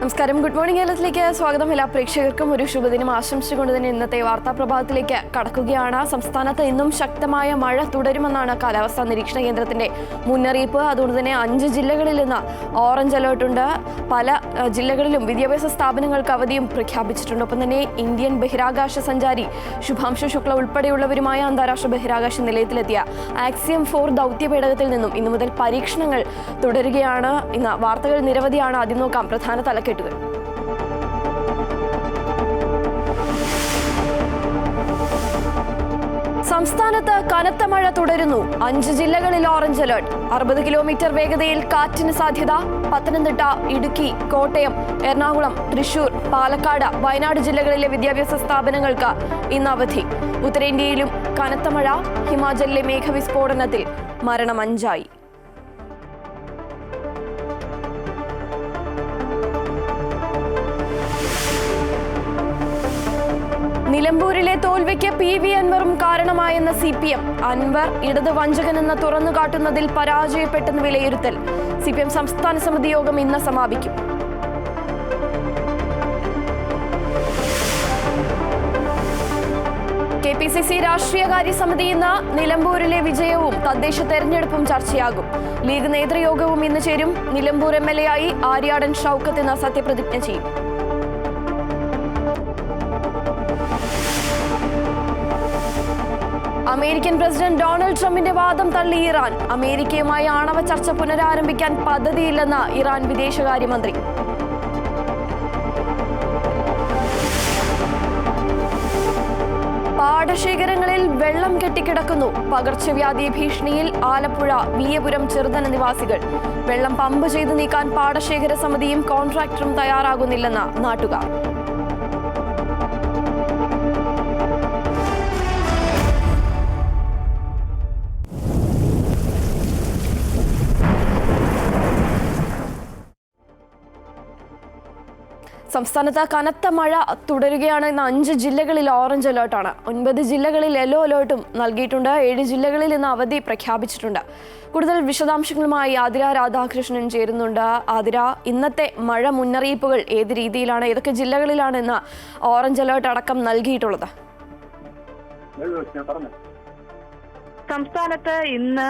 നമസ്കാരം. Good morning കേരളത്തിലേക്ക് സ്വാഗതം. എല്ലാ പ്രേക്ഷകർക്കും ഒരു ശുഭദിനം ആശംസിച്ചുകൊണ്ട് തന്നെ ഇന്നത്തെ വാർത്താ പ്രഭാതത്തിലേക്ക് കടക്കുകയാണ്. സംസ്ഥാനത്ത് ഇന്നും ശക്തമായ മഴ തുടരുമെന്നാണ് കാലാവസ്ഥാ നിരീക്ഷണ കേന്ദ്രത്തിന്റെ മുന്നറിയിപ്പ്. അതുകൊണ്ട് തന്നെ 5 ജില്ലകളിൽ നിന്ന് ഓറഞ്ച് അലേർട്ട് ഉണ്ട്. പല ജില്ലകളിലും വിദ്യാഭ്യാസ സ്ഥാപനങ്ങൾക്ക് അവധിയും പ്രഖ്യാപിച്ചിട്ടുണ്ട്. ഒപ്പം തന്നെ ഇന്ത്യൻ ബഹിരാകാശ സഞ്ചാരി ശുഭാംശു ശുക്ല ഉൾപ്പെടെയുള്ളവരുമായ അന്താരാഷ്ട്ര ബഹിരാകാശ നിലയത്തിലെത്തിയ ആക്സിയം 4 ദൗത്യപേടകത്തിൽ നിന്നും ഇന്നു മുതൽ പരീക്ഷണങ്ങൾ തുടരുകയാണ്. ഇന്ന് വാർത്തകൾ നിരവധിയാണ്. ആദ്യം നോക്കാം പ്രധാന തലക്കെട്ടുകൾ. സംസ്ഥാനത്ത് കനത്ത മഴ തുടരുന്നു. 5 ജില്ലകളിൽ ഓറഞ്ച് അലേർട്ട്. 60 കിലോമീറ്റർ വേഗതയിൽ കാറ്റിന് സാധ്യത. പത്തനംതിട്ട, ഇടുക്കി, കോട്ടയം, എറണാകുളം, തൃശൂർ, പാലക്കാട്, വയനാട് ജില്ലകളിലെ വിദ്യാഭ്യാസ സ്ഥാപനങ്ങൾക്ക് ഇന്ന് അവധി. ഉത്തരേന്ത്യയിലും കനത്ത മഴ. ഹിമാചലിലെ മേഘവിസ്ഫോടനത്തിൽ മരണം 5. നിലമ്പൂരിലെ തോൽവിക്ക് PV അൻവറും കാരണമായെന്ന CPM. അൻവർ ഇടത് വഞ്ചകനെന്ന് തുറന്നുകാട്ടുന്നതിൽ പരാജയപ്പെട്ടെന്ന് വിലയിരുത്തൽ. CPM സംസ്ഥാന സമിതി യോഗം ഇന്ന് സമാപിക്കും. KPCC രാഷ്ട്രീയകാര്യ സമിതി ഇന്ന്. നിലമ്പൂരിലെ വിജയവും തദ്ദേശ തെരഞ്ഞെടുപ്പും ചർച്ചയാകും. ലീഗ് നേതൃയോഗവും ഇന്ന് ചേരും. നിലമ്പൂർ MLA ആയി ആര്യാടൻ ഷൗക്കത്ത് ഇന്ന് സത്യപ്രതിജ്ഞ ചെയ്യും. അമേരിക്കൻ പ്രസിഡന്റ് ഡൊണാൾഡ് ട്രംപിന്റെ വാദം തള്ളി ഇറാൻ. അമേരിക്കയുമായി ആണവ ചർച്ച പുനരാരംഭിക്കാൻ പദ്ധതിയില്ലെന്ന് ഇറാൻ വിദേശകാര്യമന്ത്രി. പാടശേഖരങ്ങളിൽ വെള്ളം കെട്ടിക്കിടക്കുന്നു. പകർച്ചവ്യാധി ഭീഷണിയിൽ ആലപ്പുഴ, വിയപുരം, ചെറുതന നിവാസികൾ. വെള്ളം പമ്പ് ചെയ്ത് നീക്കാൻ പാടശേഖര സമിതിയും കോൺട്രാക്ടറും തയ്യാറാകുന്നില്ലെന്ന് നാട്ടുകാർ. സംസ്ഥാനത്ത് കനത്ത മഴ തുടരുകയാണ്. ഇന്ന് 5 ജില്ലകളിൽ ഓറഞ്ച് അലേർട്ടാണ്. 9 ജില്ലകളിൽ യെല്ലോ അലേർട്ടും നൽകിയിട്ടുണ്ട്. 7 ജില്ലകളിൽ ഇന്ന് അവധി പ്രഖ്യാപിച്ചിട്ടുണ്ട്. കൂടുതൽ വിശദാംശങ്ങളുമായി ആതിര രാധാകൃഷ്ണൻ ചേരുന്നുണ്ട്. ആതിര, ഇന്നത്തെ മഴ മുന്നറിയിപ്പുകൾ ഏത് രീതിയിലാണ്? ഏതൊക്കെ ജില്ലകളിലാണ് ഇന്ന് ഓറഞ്ച് അലേർട്ട് അടക്കം നൽകിയിട്ടുള്ളത്? സംസ്ഥാനത്ത് ഇന്ന്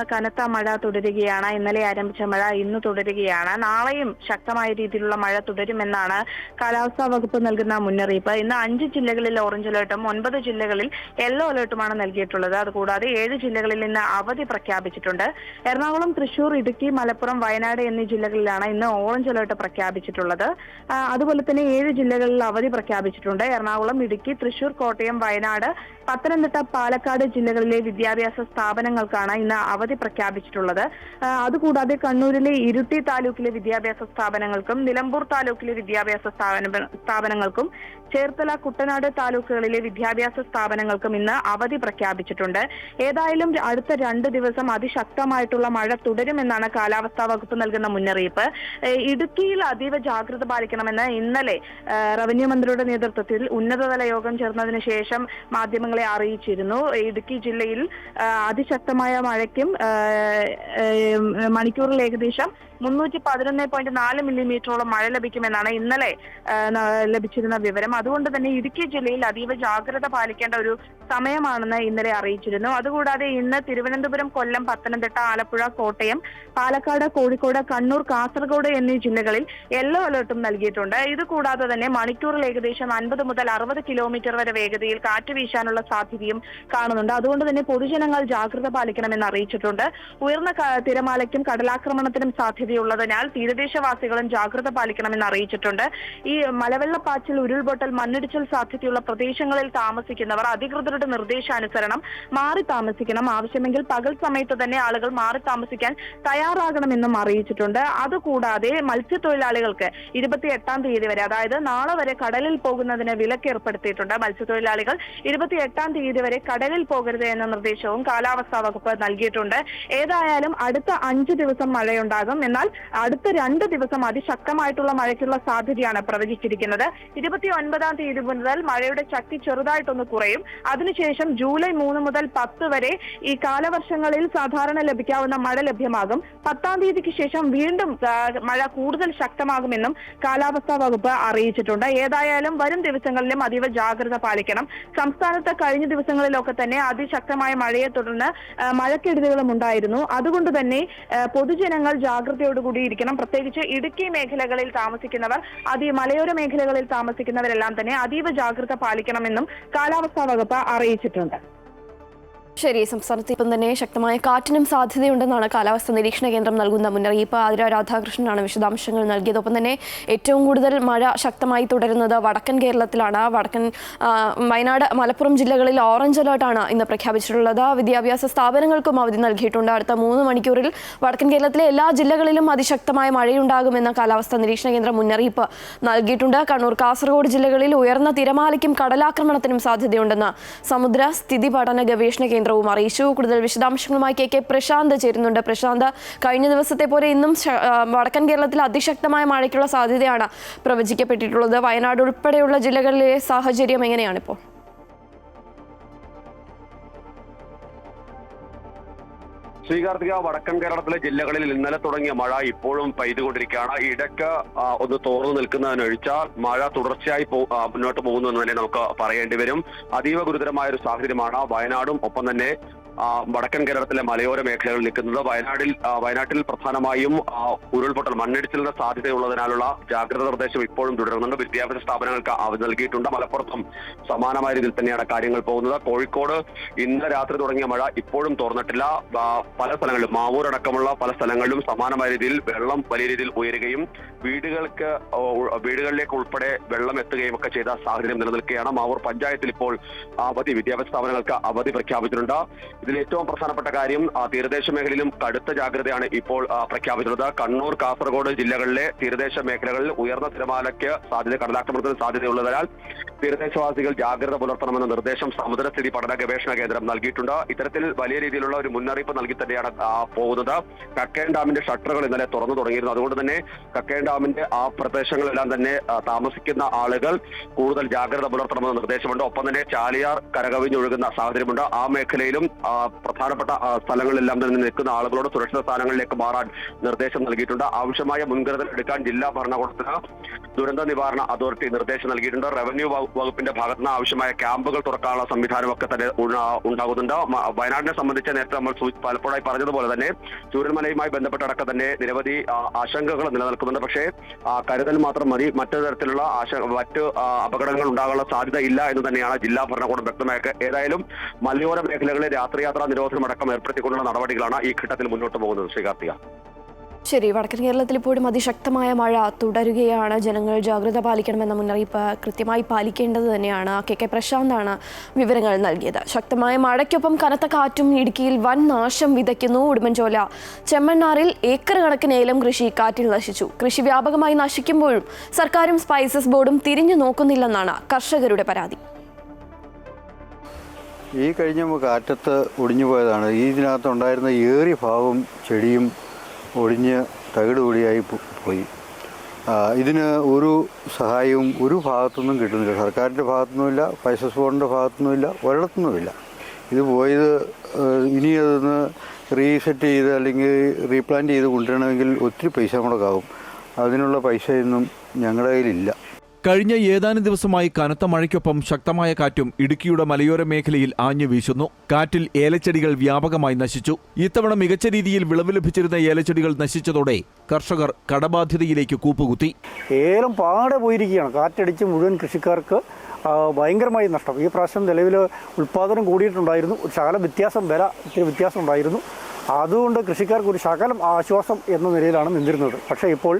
കനത്ത മഴ തുടരുകയാണ്. ഇന്നലെ ആരംഭിച്ച മഴ ഇന്ന് തുടരുകയാണ്. നാളെയും ശക്തമായ രീതിയിലുള്ള മഴ തുടരുമെന്നാണ് കാലാവസ്ഥാ വകുപ്പ് നൽകുന്ന മുന്നറിയിപ്പ്. ഇന്ന് 5 ജില്ലകളിൽ ഓറഞ്ച് അലേർട്ടും 9 ജില്ലകളിൽ യെല്ലോ അലേർട്ടുമാണ് നൽകിയിട്ടുള്ളത്. അതുകൂടാതെ 7 ജില്ലകളിൽ ഇന്ന് അവധി പ്രഖ്യാപിച്ചിട്ടുണ്ട്. എറണാകുളം, തൃശൂർ, ഇടുക്കി, മലപ്പുറം, വയനാട് എന്നീ ജില്ലകളിലാണ് ഇന്ന് ഓറഞ്ച് അലേർട്ട് പ്രഖ്യാപിച്ചിട്ടുള്ളത്. അതുപോലെ തന്നെ 7 ജില്ലകളിൽ അവധി പ്രഖ്യാപിച്ചിട്ടുണ്ട്. എറണാകുളം, ഇടുക്കി, തൃശൂർ, കോട്ടയം, വയനാട്, പത്തനംതിട്ട, പാലക്കാട് ജില്ലകളിലെ വിദ്യാഭ്യാസ സ്ഥാപനങ്ങൾക്കാണ് ഇന്ന് അവധി പ്രഖ്യാപിച്ചിട്ടുള്ളത്. അതുകൂടാതെ കണ്ണൂരിലെ ഇരിട്ടി താലൂക്കിലെ വിദ്യാഭ്യാസ സ്ഥാപനങ്ങൾക്കും നിലമ്പൂർ താലൂക്കിലെ വിദ്യാഭ്യാസ സ്ഥാപനങ്ങൾക്കും ചേർത്തല, കുട്ടനാട് താലൂക്കുകളിലെ വിദ്യാഭ്യാസ സ്ഥാപനങ്ങൾക്കും ഇന്ന് അവധി പ്രഖ്യാപിച്ചിട്ടുണ്ട്. ഏതായാലും അടുത്ത 2 ദിവസം അതിശക്തമായിട്ടുള്ള മഴ തുടരുമെന്നാണ് കാലാവസ്ഥാ വകുപ്പ് നൽകുന്ന മുന്നറിയിപ്പ്. ഇടുക്കിയിൽ അതീവ ജാഗ്രത പാലിക്കണമെന്ന് ഇന്നലെ റവന്യൂ മന്ത്രിയുടെ നേതൃത്വത്തിൽ ഉന്നതതല യോഗം ചേർന്നതിന് ശേഷം മാധ്യമങ്ങളെ അറിയിച്ചിരുന്നു. ഇടുക്കി ജില്ലയിൽ അതിശക്തമായ മഴയ്ക്കും മണിക്കൂറിൽ ഏകദേശം 311.4 മില്ലിമീറ്ററോളം മഴ ലഭിക്കുമെന്നാണ് ഇന്നലെ ലഭിച്ചിരുന്ന വിവരം. അതുകൊണ്ട് തന്നെ ഇടുക്കി ജില്ലയിൽ അതീവ ജാഗ്രത പാലിക്കേണ്ട ഒരു സമയമാണെന്ന് ഇന്നലെ അറിയിച്ചിരുന്നു. അതുകൂടാതെ ഇന്ന് തിരുവനന്തപുരം, കൊല്ലം, പത്തനംതിട്ട, ആലപ്പുഴ, കോട്ടയം, പാലക്കാട്, കോഴിക്കോട്, കണ്ണൂർ, കാസർഗോഡ് എന്നീ ജില്ലകളിൽ യെല്ലോ അലേർട്ടും നൽകിയിട്ടുണ്ട്. ഇത് കൂടാതെ തന്നെ മണിക്കൂറിൽ ഏകദേശം 50 മുതൽ 60 കിലോമീറ്റർ വരെ വേഗതയിൽ കാറ്റ് വീശാനുള്ള സാധ്യതയും കാണുന്നുണ്ട്. അതുകൊണ്ട് തന്നെ പൊതുജനങ്ങൾ ജാഗ്രത പാലിക്കണമെന്ന് അറിയിച്ചിട്ടുണ്ട്. ഉയർന്ന തിരമാലയ്ക്കും കടലാക്രമണത്തിനും സാധ്യതയുള്ളതിനാൽ തീരദേശവാസികളും ജാഗ്രത പാലിക്കണമെന്ന് അറിയിച്ചിട്ടുണ്ട്. ഈ മലവെള്ളപ്പാച്ചിൽ, ഉരുൾപൊട്ടൽ, മണ്ണിടിച്ചിൽ സാധ്യതയുള്ള പ്രദേശങ്ങളിൽ താമസിക്കുന്നവർ അധികൃതരുടെ നിർദ്ദേശാനുസരണം മാറി താമസിക്കണം. ആവശ്യമെങ്കിൽ പകൽ സമയത്ത് തന്നെ ആളുകൾ മാറി താമസിക്കാൻ തയ്യാറാകണമെന്നും അറിയിച്ചിട്ടുണ്ട്. അതുകൂടാതെ മത്സ്യത്തൊഴിലാളികൾക്ക് 28-ാം തീയതി വരെ, അതായത് നാളെ വരെ കടലിൽ പോകുന്നതിന് വിലക്ക് ഏർപ്പെടുത്തിയിട്ടുണ്ട്. മത്സ്യത്തൊഴിലാളികൾ 28-ാം തീയതി വരെ കടലിൽ പോകരുത് എന്ന നിർദ്ദേശവും കാലാവസ്ഥാ വകുപ്പ് നൽകിയിട്ടുണ്ട്. ഏതായാലും അടുത്ത 5 ദിവസം മഴയുണ്ടാകും. എന്നാൽ അടുത്ത 2 ദിവസം അതിശക്തമായിട്ടുള്ള മഴയ്ക്കുള്ള സാധ്യതയാണ് പ്രവചിച്ചിരിക്കുന്നത്. 29-ാം തീയതി മുതൽ മഴയുടെ ശക്തി ചെറുതായിട്ടൊന്ന് കുറയും. അതിനുശേഷം ജൂലൈ 3 മുതൽ 10 വരെ ഈ കാലവർഷങ്ങളിൽ സാധാരണ ലഭിക്കാവുന്ന മഴ ലഭ്യമാകും. 10-ാം തീയതിക്ക് ശേഷം വീണ്ടും മഴ കൂടുതൽ ശക്തമാകുമെന്നും കാലാവസ്ഥാ വകുപ്പ് അറിയിച്ചിട്ടുണ്ട്. ഏതായാലും വരും ദിവസങ്ങളിലും അതീവ ജാഗ്രത പാലിക്കണം. സംസ്ഥാനത്ത് കഴിഞ്ഞ ദിവസങ്ങളിലൊക്കെ തന്നെ അതിശക്തമായ മഴയെ തുടർന്ന് മഴക്കെടുതികളും ഉണ്ടായിരുന്നു. അതുകൊണ്ട് തന്നെ പൊതുജനങ്ങൾ ജാഗ്രതയോടുകൂടി ഇരിക്കണം. പ്രത്യേകിച്ച് ഇടുക്കി മേഖലകളിൽ താമസിക്കുന്നവർ, മലയോര മേഖലകളിൽ താമസിക്കുന്നവരെല്ലാം തന്നെ അതീവ ജാഗ്രത പാലിക്കണമെന്നും കാലാവസ്ഥാ വകുപ്പ് അറിയിച്ചിട്ടുണ്ട്. ശരി, സംസ്ഥാനത്ത് ഇപ്പം തന്നെ ശക്തമായ കാറ്റിനും സാധ്യതയുണ്ടെന്നാണ് കാലാവസ്ഥാ നിരീക്ഷണ കേന്ദ്രം നൽകുന്ന മുന്നറിയിപ്പ്. ആതിര രാധാകൃഷ്ണനാണ് വിശദാംശങ്ങൾ നൽകിയത്. ഒപ്പം തന്നെ ഏറ്റവും കൂടുതൽ മഴ ശക്തമായി തുടരുന്നത് വടക്കൻ കേരളത്തിലാണ്. വയനാട്, മലപ്പുറം ജില്ലകളിൽ ഓറഞ്ച് അലർട്ടാണ് ഇന്ന് പ്രഖ്യാപിച്ചിട്ടുള്ളത്. വിദ്യാഭ്യാസ സ്ഥാപനങ്ങൾക്കും അവധി നൽകിയിട്ടുണ്ട്. അടുത്ത 3 മണിക്കൂറിൽ വടക്കൻ കേരളത്തിലെ എല്ലാ ജില്ലകളിലും അതിശക്തമായ മഴയുണ്ടാകുമെന്ന് കാലാവസ്ഥാ നിരീക്ഷണ കേന്ദ്രം മുന്നറിയിപ്പ് നൽകിയിട്ടുണ്ട്. കണ്ണൂർ, കാസർഗോഡ് ജില്ലകളിൽ ഉയർന്ന തിരമാലയ്ക്കും കടലാക്രമണത്തിനും സാധ്യതയുണ്ടെന്ന് സമുദ്ര സ്ഥിതി പഠന ഗവേഷണ കേന്ദ്രവും അറിയിച്ചു. കൂടുതൽ വിശദാംശങ്ങളുമായി കെ പ്രശാന്ത് ചേരുന്നുണ്ട്. പ്രശാന്ത്, കഴിഞ്ഞ ദിവസത്തെ പോലെ ഇന്നും വടക്കൻ കേരളത്തിൽ അതിശക്തമായ മഴയ്ക്കുള്ള സാധ്യതയാണ് പ്രവചിക്കപ്പെട്ടിട്ടുള്ളത്. വയനാട് ഉൾപ്പെടെയുള്ള ജില്ലകളിലെ സാഹചര്യം എങ്ങനെയാണിപ്പോൾ? ശ്രീകാർത്തിക, വടക്കൻ കേരളത്തിലെ ജില്ലകളിൽ ഇന്നലെ തുടങ്ങിയ മഴ ഇപ്പോഴും പെയ്തുകൊണ്ടിരിക്കുകയാണ്. ഇടയ്ക്ക് ഒന്ന് തോർന്നു നിൽക്കുന്നതിനൊഴിച്ചാൽ മഴ തുടർച്ചയായി മുന്നോട്ട് പോകുന്നു എന്ന് തന്നെ നമുക്ക് പറയേണ്ടി വരും. അതീവ ഗുരുതരമായ ഒരു സാഹചര്യമാണ് വയനാടും ഒപ്പം തന്നെ വടക്കൻ കേരളത്തിലെ മലയോര മേഖലകളിൽ നിൽക്കുന്നത്. വയനാട്ടിൽ പ്രധാനമായും ഉരുൾപൊട്ടൽ, മണ്ണിടിച്ചിലിന് സാധ്യതയുള്ളതിനാലുള്ള ജാഗ്രതാ നിർദ്ദേശം ഇപ്പോഴും തുടരുന്നുണ്ട്. വിദ്യാഭ്യാസ സ്ഥാപനങ്ങൾക്ക് അവധി നൽകിയിട്ടുണ്ട്. മലപ്പുറത്തും സമാനമായ രീതിയിൽ തന്നെയാണ് കാര്യങ്ങൾ പോകുന്നത്. കോഴിക്കോട് ഇന്നലെ രാത്രി തുടങ്ങിയ മഴ ഇപ്പോഴും തോർന്നിട്ടില്ല. പല സ്ഥലങ്ങളിലും, മാവൂർ അടക്കമുള്ള പല സ്ഥലങ്ങളിലും സമാനമായ രീതിയിൽ വെള്ളം വലിയ രീതിയിൽ ഉയരുകയും വീടുകളിലേക്ക് ഉൾപ്പെടെ വെള്ളം എത്തുകയും ഒക്കെ ചെയ്ത സാഹചര്യം നിലനിൽക്കുകയാണ്. മാവൂർ പഞ്ചായത്തിൽ ഇപ്പോൾ വിദ്യാഭ്യാസ സ്ഥാപനങ്ങൾക്ക് അവധി പ്രഖ്യാപിച്ചിട്ടുണ്ട്. ഇതിൽ ഏറ്റവും പ്രധാനപ്പെട്ട കാര്യം, തീരദേശ മേഖലയിലും കടുത്ത ജാഗ്രതയാണ് ഇപ്പോൾ പ്രഖ്യാപിച്ചിട്ടുള്ളത്. കണ്ണൂർ, കാസർഗോഡ് ജില്ലകളിലെ തീരദേശ മേഖലകളിൽ ഉയർന്ന തിരമാലയ്ക്ക് സാധ്യത, കടലാക്രമണത്തിന് സാധ്യതയുള്ളതിനാൽ തീരദേശവാസികൾ ജാഗ്രത പുലർത്തണമെന്ന നിർദ്ദേശം സമുദ്രസ്ഥിതി പഠന ഗവേഷണ കേന്ദ്രം നൽകിയിട്ടുണ്ട്. ഇത്തരത്തിൽ വലിയ രീതിയിലുള്ള ഒരു മുന്നറിയിപ്പ് നൽകി തന്നെയാണ് പോകുന്നത്. കക്കയം ഡാമിന്റെ ഷട്ടറുകൾ ഇന്നലെ തുറന്നു തുടങ്ങിയിരുന്നു. അതുകൊണ്ട് തന്നെ കക്കയം ഡാമിന്റെ ആ പ്രദേശങ്ങളെല്ലാം തന്നെ താമസിക്കുന്ന ആളുകൾ കൂടുതൽ ജാഗ്രത പുലർത്തണമെന്ന നിർദ്ദേശമുണ്ട്. ഒപ്പം തന്നെ ചാലിയാർ കരകവിഞ്ഞൊഴുകുന്ന സാഹചര്യമുണ്ട്. ആ മേഖലയിലും പ്രധാനപ്പെട്ട സ്ഥലങ്ങളിലെല്ലാം തന്നെ നിൽക്കുന്ന ആളുകളോട് സുരക്ഷിത സ്ഥാനങ്ങളിലേക്ക് മാറാൻ നിർദ്ദേശം നൽകിയിട്ടുണ്ട്. ആവശ്യമായ മുൻകരുതൽ എടുക്കാൻ ജില്ലാ ഭരണകൂടത്തിന് ദുരന്ത നിവാരണ അതോറിറ്റി നിർദ്ദേശം നൽകിയിട്ടുണ്ട്. റവന്യൂ വകുപ്പിന്റെ ഭാഗത്ത് നിന്ന് ആവശ്യമായ ക്യാമ്പുകൾ തുറക്കാനുള്ള സംവിധാനമൊക്കെ തന്നെ ഉണ്ടാകുന്നുണ്ട്. വയനാടിനെ സംബന്ധിച്ച് നേരത്തെ നമ്മൾ പലപ്പോഴായി പറഞ്ഞതുപോലെ തന്നെ ചൂരൽമലയുമായി ബന്ധപ്പെട്ടടക്കം തന്നെ നിരവധി ആശങ്കകൾ നിലനിൽക്കുന്നുണ്ട്. പക്ഷേ കരുതൽ മാത്രം മതി, മറ്റു തരത്തിലുള്ള മറ്റ് അപകടങ്ങൾ ഉണ്ടാകാനുള്ള സാധ്യത ഇല്ല എന്ന് തന്നെയാണ് ജില്ലാ ഭരണകൂടം വ്യക്തമാക്കുക. ഏതായാലും മലയോര മേഖലകളിൽ രാത്രിയാത്രാ നിരോധനം അടക്കം ഏർപ്പെടുത്തിക്കൊണ്ടുള്ള നടപടികളാണ് ഈ ഘട്ടത്തിൽ മുന്നോട്ട് പോകുന്നത്. ശ്രീകാർത്തിക. ശരി, വടക്കൻ കേരളത്തിൽ ഇപ്പോഴും അതിശക്തമായ മഴ തുടരുകയാണ്. ജനങ്ങൾ ജാഗ്രത പാലിക്കണമെന്ന മുന്നറിയിപ്പ് കൃത്യമായി പാലിക്കേണ്ടത് തന്നെയാണ്. കെ പ്രശാന്താണ് വിവരങ്ങൾ നൽകിയത്. ശക്തമായ മഴയ്ക്കൊപ്പം കനത്ത കാറ്റും ഇടുക്കിയിൽ വൻ നാശം വിതയ്ക്കുന്നു. ഉടുമ്പൻചോല ചെമ്മണ്ണാറിൽ ഏക്കർ കണക്കിന് ഏലം കൃഷി കാറ്റിൽ നശിച്ചു. കൃഷി വ്യാപകമായി നശിക്കുമ്പോഴും സർക്കാരും സ്പൈസസ് ബോർഡും തിരിഞ്ഞു നോക്കുന്നില്ലെന്നാണ് കർഷകരുടെ പരാതി. ഈ കഴിഞ്ഞ കാറ്റത്ത് ഒടിഞ്ഞു പോയതാണ്. ഇതിനകത്തുണ്ടായിരുന്ന ഏറിയ ഭാഗവും ചെടിയും ഒടിഞ്ഞ് തകിടുകൂടിയായി പോയി. ഇതിന് ഒരു സഹായവും ഒരു ഭാഗത്തുനിന്നും കിട്ടുന്നില്ല. സർക്കാരിൻ്റെ ഭാഗത്തുനിന്നുമില്ല, സ്പൈസസ് ബോർഡിൻ്റെ ഭാഗത്തുനിന്നുമില്ല, ഒരിടത്തുനിന്നുമില്ല. ഇത് പോയത് ഇനി അതൊന്ന് റീസെറ്റ് ചെയ്ത് അല്ലെങ്കിൽ റീപ്ലാന്റ് ചെയ്ത് കൊണ്ടുവരണമെങ്കിൽ ഒത്തിരി പൈസ മുടക്കാവും. അതിനുള്ള പൈസയൊന്നും ഞങ്ങളുടെ കയ്യിലില്ല. കഴിഞ്ഞ ഏതാനും ദിവസമായി കനത്ത മഴയ്ക്കൊപ്പം ശക്തമായ കാറ്റും ഇടുക്കിയുടെ മലയോര മേഖലയിൽ ആഞ്ഞു വീശുന്നു. കാറ്റിൽ ഏലച്ചെടികൾ വ്യാപകമായി നശിച്ചു. ഇത്തവണ മികച്ച രീതിയിൽ വിളവ് ലഭിച്ചിരുന്ന ഏലച്ചെടികൾ നശിച്ചതോടെ കർഷകർ കടബാധ്യതയിലേക്ക് കൂപ്പുകുത്തി. ഏലം പാടെ പോയിരിക്കുകയാണ്. കാറ്റടിച്ച് മുഴുവൻ കൃഷിക്കാർക്ക് ഭയങ്കരമായി നഷ്ടം. ഈ പ്രാവശ്യം നിലവിൽ ഉൽപ്പാദനം കൂടിയിട്ടുണ്ടായിരുന്നു. ഒരു ശകലം ഇത്തിരി വ്യത്യാസം ഉണ്ടായിരുന്നു. അതുകൊണ്ട് കൃഷിക്കാർക്ക് ഒരു ശകലം ആശ്വാസം എന്ന നിലയിലാണ് നിന്നിരുന്നത്. പക്ഷേ ഇപ്പോൾ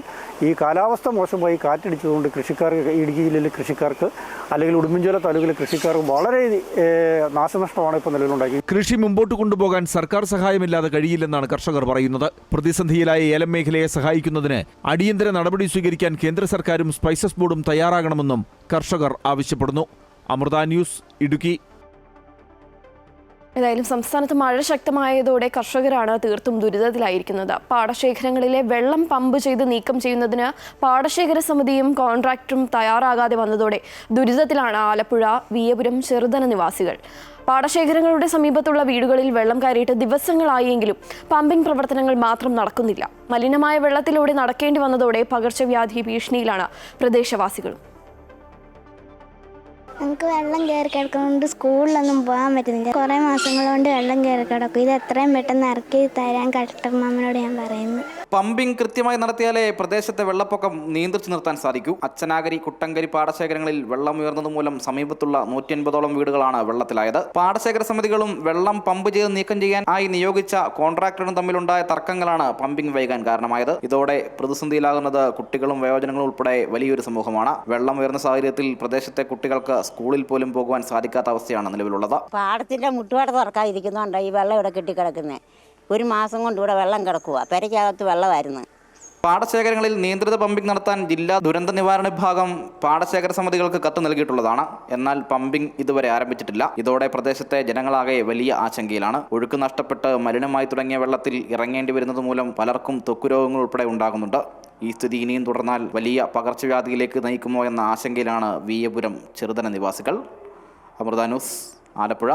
ഈ കാലാവസ്ഥ മോശമായി കാറ്റടിച്ചതുകൊണ്ട് ഇടുക്കി ജില്ലയിലെ കൃഷിക്കാർക്ക് അല്ലെങ്കിൽ ഉടുമ്പൻചോല താലൂക്കിലെ കൃഷിക്കാർക്ക് വളരെ നാശനഷ്ടമാണ് ഇപ്പോൾ നിലവിലുണ്ടാക്കി. കൃഷി മുമ്പോട്ട് കൊണ്ടുപോകാൻ സർക്കാർ സഹായമില്ലാതെ കഴിയില്ലെന്നാണ് കർഷകർ പറയുന്നത്. പ്രതിസന്ധിയിലായ ഏലം മേഖലയെ സഹായിക്കുന്നതിന് അടിയന്തര നടപടി സ്വീകരിക്കാൻ കേന്ദ്ര സർക്കാരും സ്പൈസസ് ബോർഡും തയ്യാറാകണമെന്നും കർഷകർ ആവശ്യപ്പെടുന്നു. അമൃത ന്യൂസ്, ഇടുക്കി. ഏതായാലും സംസ്ഥാനത്ത് മഴ ശക്തമായതോടെ കർഷകരാണ് തീർത്തും ദുരിതത്തിലായിരിക്കുന്നത്. പാടശേഖരങ്ങളിലെ വെള്ളം പമ്പ് ചെയ്ത് നീക്കം ചെയ്യുന്നതിന് പാടശേഖര സമിതിയും കോൺട്രാക്ടറും തയ്യാറാകാതെ വന്നതോടെ ദുരിതത്തിലാണ് ആലപ്പുഴ വിയപുരം ചെറുതന നിവാസികൾ. പാടശേഖരങ്ങളുടെ സമീപത്തുള്ള വീടുകളിൽ വെള്ളം കയറിയിട്ട് ദിവസങ്ങളായെങ്കിലും പമ്പിംഗ് പ്രവർത്തനങ്ങൾ മാത്രം നടക്കുന്നില്ല. മലിനമായ വെള്ളത്തിലൂടെ നടക്കേണ്ടി വന്നതോടെ പകർച്ചവ്യാധി ഭീഷണിയിലാണ് പ്രദേശവാസികളും. നമുക്ക് വെള്ളം കയറി കിടക്കുന്നതുകൊണ്ട് സ്കൂളിലൊന്നും പോകാൻ പറ്റുന്നില്ല. കുറേ മാസങ്ങൾ കൊണ്ട് വെള്ളം കയറി കിടക്കും. ഇത് എത്രയും പെട്ടെന്ന് ഇറക്കി തരാൻ കളക്ടർ മാമനോട് ഞാൻ പറയുന്നു. പമ്പിംഗ് കൃത്യമായി നടത്തിയാലേ പ്രദേശത്തെ വെള്ളപ്പൊക്കം നിയന്ത്രിച്ചു നിർത്താൻ സാധിക്കൂ. അച്ചനാഗരി, കുട്ടങ്കരി പാടശേഖരങ്ങളിൽ വെള്ളം ഉയർന്നതുമൂലം സമീപത്തുള്ള 150ഓളം വീടുകളാണ് വെള്ളത്തിലായത്. പാടശേഖര സമിതികളും വെള്ളം പമ്പ് ചെയ്ത് നീക്കം ചെയ്യാൻ ആയി നിയോഗിച്ച കോൺട്രാക്ടറും തമ്മിലുണ്ടായ തർക്കങ്ങളാണ് പമ്പിംഗ് വൈകാൻ കാരണമായത്. ഇതോടെ പ്രതിസന്ധിയിലാകുന്നത് കുട്ടികളും വയോജനങ്ങളും ഉൾപ്പെടെ വലിയൊരു സമൂഹമാണ്. വെള്ളം ഉയർന്ന സാഹചര്യത്തിൽ പ്രദേശത്തെ കുട്ടികൾക്ക് സ്കൂളിൽ പോലും പോകുവാൻ സാധിക്കാത്ത അവസ്ഥയാണ് നിലവിലുള്ളത്. പാടത്തിന്റെ മുട്ടുപാട് തുറക്കാതിരിക്കുന്നുണ്ട് ഈ വെള്ളം ഇവിടെ കെട്ടിക്കിടക്കുന്നത്. ഒരു മാസം കൊണ്ട് ഇവിടെ വെള്ളം കിടക്കുക. പെരയ്ക്കകത്ത് വെള്ളമായിരുന്നു. പാടശേഖരങ്ങളിൽ നിയന്ത്രിത പമ്പിംഗ് നടത്താൻ ജില്ലാ ദുരന്ത നിവാരണ വിഭാഗം പാടശേഖര സമിതികൾക്ക് കത്ത് നൽകിയിട്ടുള്ളതാണ്. എന്നാൽ പമ്പിംഗ് ഇതുവരെ ആരംഭിച്ചിട്ടില്ല. ഇതോടെ പ്രദേശത്തെ ജനങ്ങളാകെ വലിയ ആശങ്കയിലാണ്. ഒഴുക്ക് നഷ്ടപ്പെട്ട് മലിനമായി തുടങ്ങിയ വെള്ളത്തിൽ ഇറങ്ങേണ്ടി വരുന്നത് മൂലം പലർക്കും ത്വക്കുരോഗങ്ങൾ ഉൾപ്പെടെ ഉണ്ടാകുന്നുണ്ട്. ഈ സ്ഥിതി ഇനിയും തുടർന്നാൽ വലിയ പകർച്ചവ്യാധിയിലേക്ക് നയിക്കുമോ എന്ന ആശങ്കയിലാണ് വിയപുരം ചെറുതന നിവാസികൾ. അമൃത ന്യൂസ്, ആലപ്പുഴ.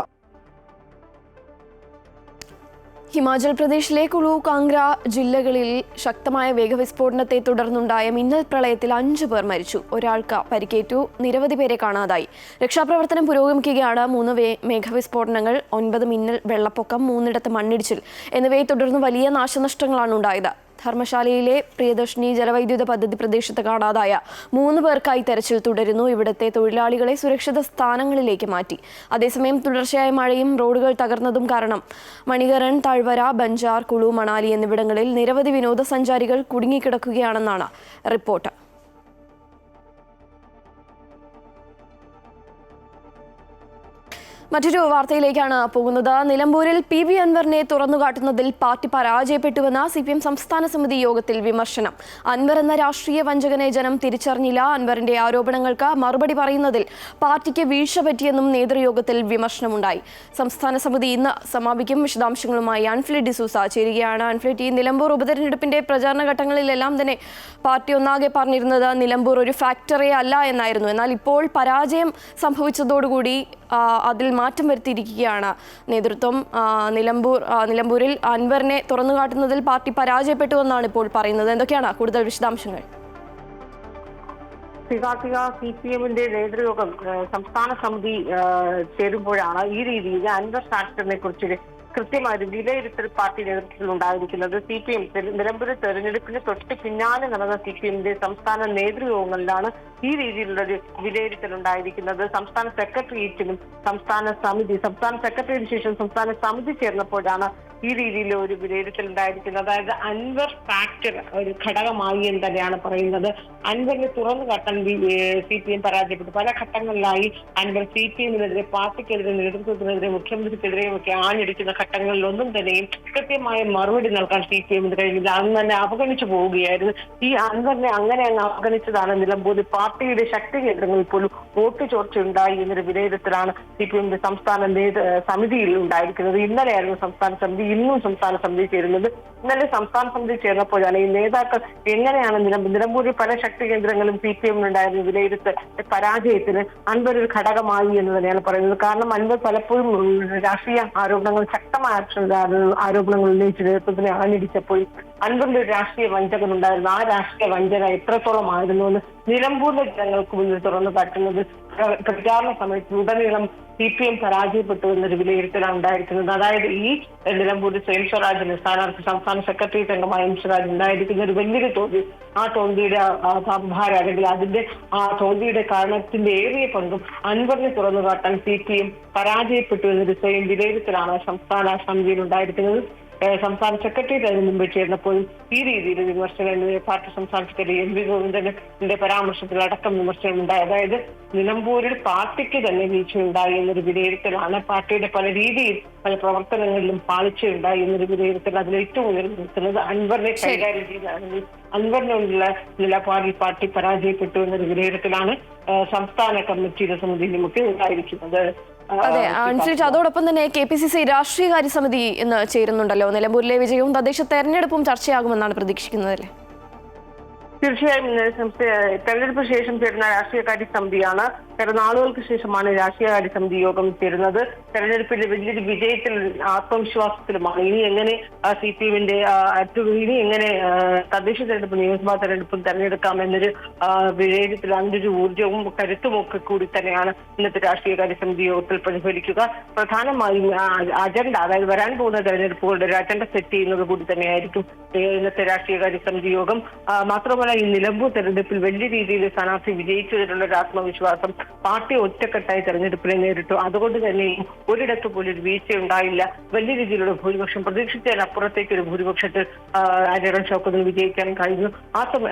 ഹിമാചൽ പ്രദേശിലെ കുളു, കാംഗ്ര ജില്ലകളിൽ ശക്തമായ വേഗവിസ്ഫോടനത്തെ തുടർന്നുണ്ടായ മിന്നൽ പ്രളയത്തിൽ 5 പേർ മരിച്ചു. ഒരാൾക്ക് പരിക്കേറ്റു. നിരവധി പേരെ കാണാതായി. രക്ഷാപ്രവർത്തനം പുരോഗമിക്കുകയാണ്. 3 മേഘവിസ്ഫോടനങ്ങൾ, 9 മിന്നൽ, വെള്ളപ്പൊക്കം, 3 മണ്ണിടിച്ചിൽ എന്നിവയെ തുടർന്ന് വലിയ നാശനഷ്ടങ്ങളാണ് ഉണ്ടായത്. ധർമ്മശാലയിലെ പ്രിയദർശിനി ജലവൈദ്യുത പദ്ധതി പ്രദേശത്ത് കാണാതായ 3 പേർക്കായി തെരച്ചിൽ തുടരുന്നു. ഇവിടുത്തെ തൊഴിലാളികളെ സുരക്ഷിത സ്ഥാനങ്ങളിലേക്ക് മാറ്റി. അതേസമയം തുടർച്ചയായ മഴയും റോഡുകൾ തകർന്നതും കാരണം മണികരൺ, താഴ്വര, ബഞ്ചാർ, കുളു, മണാലി എന്നിവിടങ്ങളിൽ നിരവധി വിനോദസഞ്ചാരികൾ കുടുങ്ങിക്കിടക്കുകയാണെന്നാണ് റിപ്പോർട്ട്. മറ്റൊരു വാർത്തയിലേക്കാണ് പോകുന്നത്. നിലമ്പൂരിൽ PV അൻവറിനെ തുറന്നുകാട്ടുന്നതിൽ പാർട്ടി പരാജയപ്പെട്ടുവെന്ന CPM സംസ്ഥാന സമിതി യോഗത്തിൽ വിമർശനം. അൻവർ എന്ന രാഷ്ട്രീയ വഞ്ചകനെ ജനം തിരിച്ചറിഞ്ഞില്ല. അൻവറിന്റെ ആരോപണങ്ങൾക്ക് മറുപടി പറയുന്നതിൽ പാർട്ടിക്ക് വീഴ്ച പറ്റിയെന്നും നേതൃയോഗത്തിൽ വിമർശനമുണ്ടായി. സംസ്ഥാന സമിതി ഇന്ന് സമാപിക്കും. വിശദാംശങ്ങളുമായി അൻഫ്ലിറ്റ് ഡിസൂസ ചേരുകയാണ്. അൻഫ്ലിറ്റ്, ഈ നിലമ്പൂർ ഉപതെരഞ്ഞെടുപ്പിന്റെ പ്രചാരണ ഘട്ടങ്ങളിലെല്ലാം തന്നെ പാർട്ടി ഒന്നാകെ പറഞ്ഞിരുന്നത് നിലമ്പൂർ ഒരു ഫാക്ടറി അല്ല എന്നായിരുന്നു. എന്നാൽ ഇപ്പോൾ പരാജയം സംഭവിച്ചതോടുകൂടി അതിൽ മാറ്റം വരുത്തിയിരിക്കുകയാണ് നേതൃത്വം. നിലമ്പൂരിൽ അൻവറിനെ തുറന്നുകാട്ടുന്നതിൽ പാർട്ടി പരാജയപ്പെട്ടുവെന്നാണ് ഇപ്പോൾ പറയുന്നത്. എന്തൊക്കെയാണ് കൂടുതൽ വിശദാംശങ്ങൾ? CPMന്റെ നേതൃയോഗം സംസ്ഥാന സമിതി ചേരുമ്പോഴാണ് ഈ രീതിയിൽ അൻവർ ഫാക്ടറിനെ കുറിച്ച് കൃത്യമായ ഒരു വിലയിരുത്തൽ പാർട്ടി നേതൃത്വത്തിൽ ഉണ്ടായിരിക്കുന്നത്. CPM നിലമ്പൂർ തെരഞ്ഞെടുപ്പിന് തൊട്ട് പിന്നാലെ നടന്ന CPMന്റെ സംസ്ഥാന നേതൃയോഗങ്ങളിലാണ് ഈ രീതിയിലുള്ളൊരു വിലയിരുത്തൽ ഉണ്ടായിരിക്കുന്നത്. സംസ്ഥാന സെക്രട്ടേറിയറ്റിനും സംസ്ഥാന സെക്രട്ടറിയേറ്റിന് ശേഷം സംസ്ഥാന സമിതി ചേർന്നപ്പോഴാണ് ഈ രീതിയിൽ ഒരു വിലയിരുത്തൽ ഉണ്ടായിരിക്കുന്നത്. അതായത് അൻവർ ഫാക്ടർ ഒരു ഘടകമായി എന്ന് തന്നെയാണ് പറയുന്നത്. അൻവറിനെ തുറന്നു കാട്ടാൻ CPM പരാജയപ്പെട്ടു. പല ഘട്ടങ്ങളിലായി അൻവർ CPMനെതിരെ, പാർട്ടിക്കെതിരെ, നേതൃത്വത്തിനെതിരെ, മുഖ്യമന്ത്രിക്കെതിരെയും ഒക്കെ ആഞ്ഞടിക്കുന്ന ഘട്ടങ്ങളിലൊന്നും തന്നെയും കൃത്യമായ മറുപടി നൽകാൻ CPMന് കഴിഞ്ഞില്ല. അന്ന് തന്നെ അവഗണിച്ചു പോവുകയായിരുന്നു. ഈ അൻവറിനെ അങ്ങനെ അങ്ങ് അവഗണിച്ചതാണ് നിലമ്പൂരിൽ പാർട്ടിയുടെ ശക്തി കേന്ദ്രങ്ങളിൽ പോലും വോട്ട് ചോർച്ച ഉണ്ടായി എന്നൊരു വിലയിരുത്തലാണ് CPMന്റെ സംസ്ഥാന സമിതിയിൽ ഉണ്ടായിരിക്കുന്നത്. ഇന്നലെയായിരുന്നു സംസ്ഥാന സമിതി. ഇന്നും സംസ്ഥാന സമിതി ചേരുന്നത്. ഇന്നലെ സംസ്ഥാന സമിതി ചേർന്നപ്പോഴാണ് ഈ നേതാക്കൾ എങ്ങനെയാണ് നിലമ്പൂരിൽ പല ശക്തി കേന്ദ്രങ്ങളും CPMനുണ്ടായിരുന്ന വിലയിരുത്തൽ പരാജയത്തിന് അൻവർ ഒരു ഘടകമായി എന്ന് തന്നെയാണ് പറയുന്നത്. കാരണം അൻവർ പലപ്പോഴും രാഷ്ട്രീയ ആരോപണങ്ങൾ, ശക്തമായ ആരോപണങ്ങൾ ഉന്നയിച്ച് നേതൃത്വത്തിനെ ആഞ്ഞടിച്ചപ്പോൾ അൻവറിന്റെ ഒരു രാഷ്ട്രീയ വഞ്ചകൻ ഉണ്ടായിരുന്നു. ആ രാഷ്ട്രീയ വഞ്ചന എത്രത്തോളം ആയിരുന്നു എന്ന് നിലമ്പൂരിലെ ജനങ്ങൾക്ക് മുന്നിൽ തുറന്നു കാട്ടുന്നത് പ്രചാരണ സമയത്ത് ഉടനീളം CPM പരാജയപ്പെട്ടു എന്നൊരു വിലയിരുത്തലാണ് ഉണ്ടായിരിക്കുന്നത്. അതായത് ഈ നിലമ്പൂരിൽ എം സ്വരാജിന് സ്ഥാനാർത്ഥി സംസ്ഥാന സെക്രട്ടേറിയറ്റ് അംഗമായ എം സ്വരാജ് ഉണ്ടായിരിക്കുന്ന ഒരു വലിയൊരു തോൽവി, ആ തോൽവിയുടെ ഭാരം അല്ലെങ്കിൽ അതിന്റെ ആ തോൽവിയുടെ കാരണത്തിന്റെ ഏറിയ പങ്കും അൻവറിനെ തുറന്നു കാട്ടാൻ CPM പരാജയപ്പെട്ടു എന്നൊരു സ്വയം വിലയിരുത്തലാണ് സംസ്ഥാന സമിതിയിൽ ഉണ്ടായിരിക്കുന്നത്. സംസ്ഥാന സെക്രട്ടേറിയറ്റ് അതിന് മുമ്പ് ചേർന്നപ്പോഴും ഈ രീതിയിൽ വിമർശനം പാർട്ടി സംസ്ഥാന സെക്രട്ടറി MV ഗോവിന്ദന്റെ പരാമർശത്തിൽ അടക്കം വിമർശനം ഉണ്ടായി. അതായത് നിലമ്പൂരിൽ പാർട്ടിക്ക് തന്നെ വീഴ്ചയുണ്ടായി എന്നൊരു വിലയിരുത്തലാണ്. പാർട്ടിയുടെ പല രീതിയിൽ പല പ്രവർത്തനങ്ങളിലും പാളിച്ചയുണ്ടായി എന്നൊരു വിലയിരുത്തൽ അതിൽ ഏറ്റവും ഉയർന്നു നിൽക്കുന്നത് അൻവറിനെ കൈകാര്യം ചെയ്താണെങ്കിൽ അൻവറിനുള്ള നിലപാടിൽ പാർട്ടി പരാജയപ്പെട്ടു എന്നൊരു വിലയിരുത്തലാണ് സംസ്ഥാന കമ്മിറ്റിയുടെ സമിതിയിലുമൊക്കെ ഉണ്ടായിരിക്കുന്നത്. അതെ അനുസരിച്ച് അതോടൊപ്പം തന്നെ KPCC രാഷ്ട്രീയകാര്യ സമിതി ഇന്ന് ചേരുന്നുണ്ടല്ലോ. നിലമ്പൂരിലെ വിജയവും തദ്ദേശ തെരഞ്ഞെടുപ്പും ചർച്ചയാകുമെന്നാണ് പ്രതീക്ഷിക്കുന്നതല്ലേ? തീർച്ചയായും തെരഞ്ഞെടുപ്പിന് ശേഷം ചേരുന്ന രാഷ്ട്രീയകാര്യ സമിതിയാണ്. നാളുകൾക്ക് ശേഷമാണ് രാഷ്ട്രീയകാര്യ സമിതി യോഗം ചേരുന്നത്. തെരഞ്ഞെടുപ്പിന്റെ വലിയൊരു വിജയത്തിൽ ആത്മവിശ്വാസത്തിലുമാണ്. ഇനി എങ്ങനെ CPM-ന്റെ ഇനി എങ്ങനെ തദ്ദേശ തെരഞ്ഞെടുപ്പ് നിയമസഭാ തെരഞ്ഞെടുപ്പും തെരഞ്ഞെടുക്കാം എന്നൊരു വിലയിരുത്തൽ, അതിന്റെ ഒരു ഊർജവും കരുത്തും ഒക്കെ കൂടി തന്നെയാണ് ഇന്നത്തെ രാഷ്ട്രീയകാര്യ സമിതി യോഗത്തിൽ പ്രതിഫലിക്കുക. പ്രധാനമായും അജണ്ട, അതായത് വരാൻ പോകുന്ന തെരഞ്ഞെടുപ്പുകളുടെ ഒരു അജണ്ട സെറ്റ് ചെയ്യുന്നത് കൂടി തന്നെയായിരിക്കും ഇന്നത്തെ രാഷ്ട്രീയകാര്യ സമിതി യോഗം. മാത്രമല്ല ഈ നിലമ്പൂർ തെരഞ്ഞെടുപ്പിൽ വലിയ രീതിയിൽ സ്ഥാനാർത്ഥി വിജയിച്ചതിനുള്ള ഒരു ആത്മവിശ്വാസം പാർട്ടി ഒറ്റക്കെട്ടായി തെരഞ്ഞെടുപ്പിനെ നേരിട്ടു. അതുകൊണ്ട് തന്നെ ഒരിടത്ത് പോലും ഒരു വീഴ്ച ഉണ്ടായില്ല. വലിയ രീതിയിലുള്ള ഭൂരിപക്ഷം, പ്രതീക്ഷിച്ചതിനപ്പുറത്തേക്ക് ഒരു ഭൂരിപക്ഷത്തിൽ ആര്യാടൻ ഷൗക്കത്തിന് വിജയിക്കാൻ കഴിഞ്ഞു.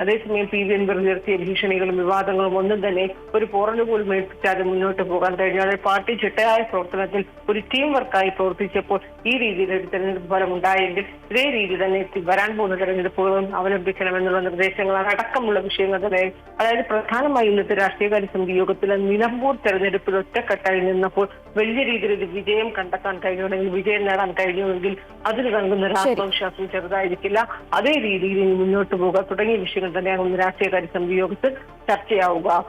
അതേസമയം PV അൻവർ ഉയർത്തിയ ഭീഷണികളും വിവാദങ്ങളും ഒന്നും തന്നെ ഒരു പോറല് പോലും ഏൽപ്പിക്കാതെ മുന്നോട്ട് പോകാൻ കഴിഞ്ഞു. അതായത് പാർട്ടി ചിട്ടയായ പ്രവർത്തനത്തിൽ ഒരു ടീം വർക്കായി പ്രവർത്തിച്ചപ്പോൾ ഈ രീതിയിൽ ഒരു തെരഞ്ഞെടുപ്പ് ഫലം ഉണ്ടായെങ്കിൽ ഇതേ രീതി തന്നെ വരാൻ പോകുന്ന തെരഞ്ഞെടുപ്പുകളും അവലംബിക്കണമെന്നുള്ള നിർദ്ദേശങ്ങളാണ് അടക്കമുള്ള വിഷയങ്ങൾ തന്നെ. അതായത് പ്രധാനമായും ഇന്നത്തെ രാഷ്ട്രീയകാര്യ സമിതി യോഗത്തിൽ നിലമ്പൂർ തെരഞ്ഞെടുപ്പിൽ ഒറ്റക്കെട്ടായി നിന്നപ്പോൾ വലിയ രീതിയിൽ ഒരു വിജയം കണ്ടെത്താൻ കഴിയുമെങ്കിൽ, വിജയം നേടാൻ കഴിയുമെങ്കിൽ അതിന് നൽകുന്ന ഒരു ആത്മവിശ്വാസം ചെറുതായിരിക്കില്ല. അതേ രീതിയിൽ മുന്നോട്ട് പോകുക തുടങ്ങിയ വിഷയങ്ങൾ തന്നെയാണ് രാഷ്ട്രീയകാര്യ സമിതി യോഗത്തിൽ ചർച്ചയാവുക.